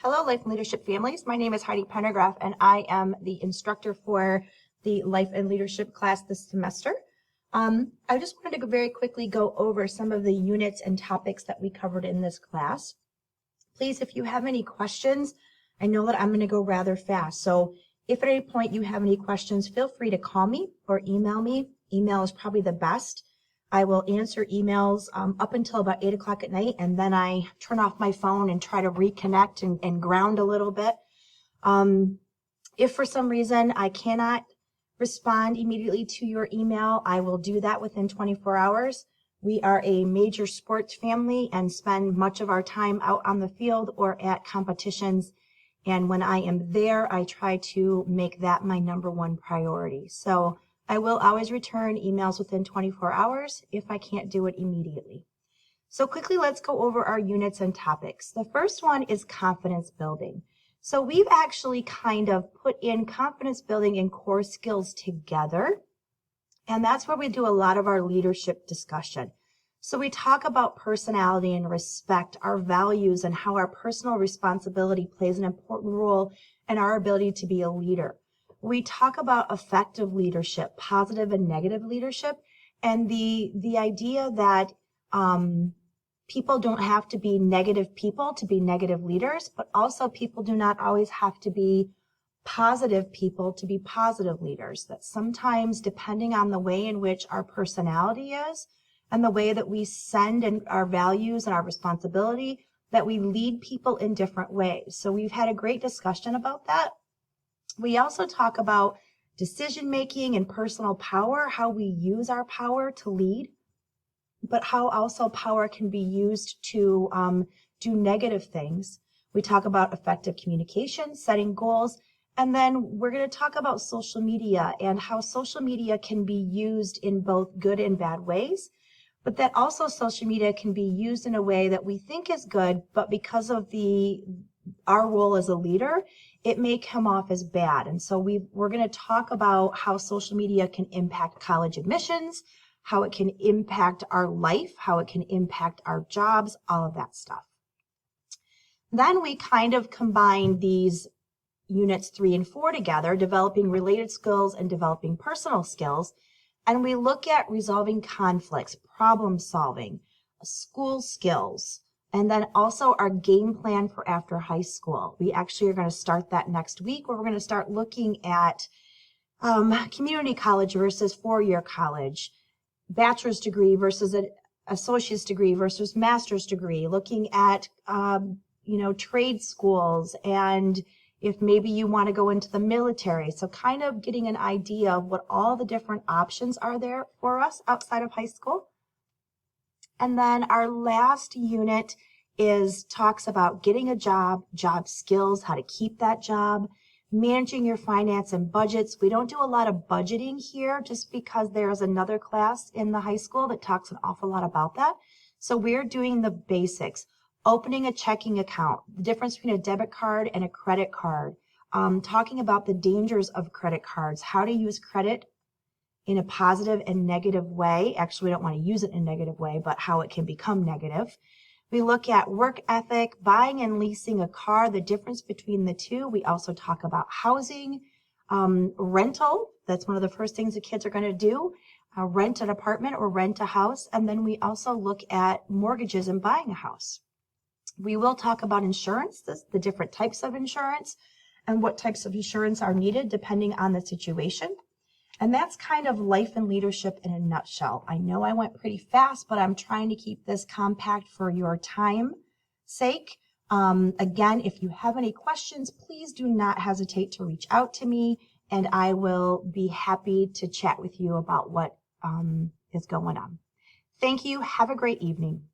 Hello, Life and Leadership families. My name is Heidi Pendergraph, and I am the instructor for the Life and Leadership class this semester. I just wanted to very quickly go over some of the units and topics that we covered in this class. Please, if you have any questions, I know that I'm going to go rather fast. So if at any point you have any questions, feel free to call me or email me. Email is probably the best. I will answer emails up until about 8 o'clock at night, and then I turn off my phone and try to reconnect and ground a little bit. If for some reason I cannot respond immediately to your email, I will do that within 24 hours. We are a major sports family and spend much of our time out on the field or at competitions. And when I am there, I try to make that my number one priority. So I will always return emails within 24 hours if I can't do it immediately. So quickly, let's go over our units and topics. The first one is confidence building. So we've actually kind of put in confidence building and core skills together. And that's where we do a lot of our leadership discussion. So we talk about personality and respect, our values, and how our personal responsibility plays an important role in our ability to be a leader. We talk about effective leadership, positive and negative leadership, and the idea that people don't have to be negative people to be negative leaders, but also people do not always have to be positive people to be positive leaders. That sometimes, depending on the way in which our personality is and the way that we send and our values and our responsibility, that we lead people in different ways. So we've had a great discussion about that. We also talk about decision making and personal power, how we use our power to lead, but how also power can be used to do negative things. We talk about effective communication, setting goals, and then we're going to talk about social media and how social media can be used in both good and bad ways, but that also social media can be used in a way that we think is good, but because of our role as a leader, it may come off as bad. And so we're going to talk about how social media can impact college admissions, how it can impact our life, how it can impact our jobs, all of that stuff. Then we kind of combine these units 3 and 4 together, developing related skills and developing personal skills. And we look at resolving conflicts, problem solving, school skills, and then also our game plan for after high school. We actually are going to start that next week, where we're going to start looking at community college versus four-year college, bachelor's degree versus an associate's degree versus master's degree, looking at trade schools, and if maybe you want to go into the military. So kind of getting an idea of what all the different options are there for us outside of high school. And then our last unit talks about getting a job skills, how to keep that job, managing your finance and budgets. We don't do a lot of budgeting here just because there's another class in the high school that talks an awful lot about that. So we're doing the basics, opening a checking account, the difference between a debit card and a credit card, talking about the dangers of credit cards, how to use credit in a positive and negative way. Actually, we don't want to use it in a negative way, but how it can become negative. We look at work ethic, buying and leasing a car, the difference between the two. We also talk about housing, rental. That's one of the first things the kids are going to do, rent an apartment or rent a house. And then we also look at mortgages and buying a house. We will talk about insurance, the different types of insurance, and what types of insurance are needed depending on the situation. And that's kind of life and leadership in a nutshell. I know I went pretty fast, but I'm trying to keep this compact for your time sake. Again, if you have any questions, please do not hesitate to reach out to me, and I will be happy to chat with you about what is going on. Thank you. Have a great evening.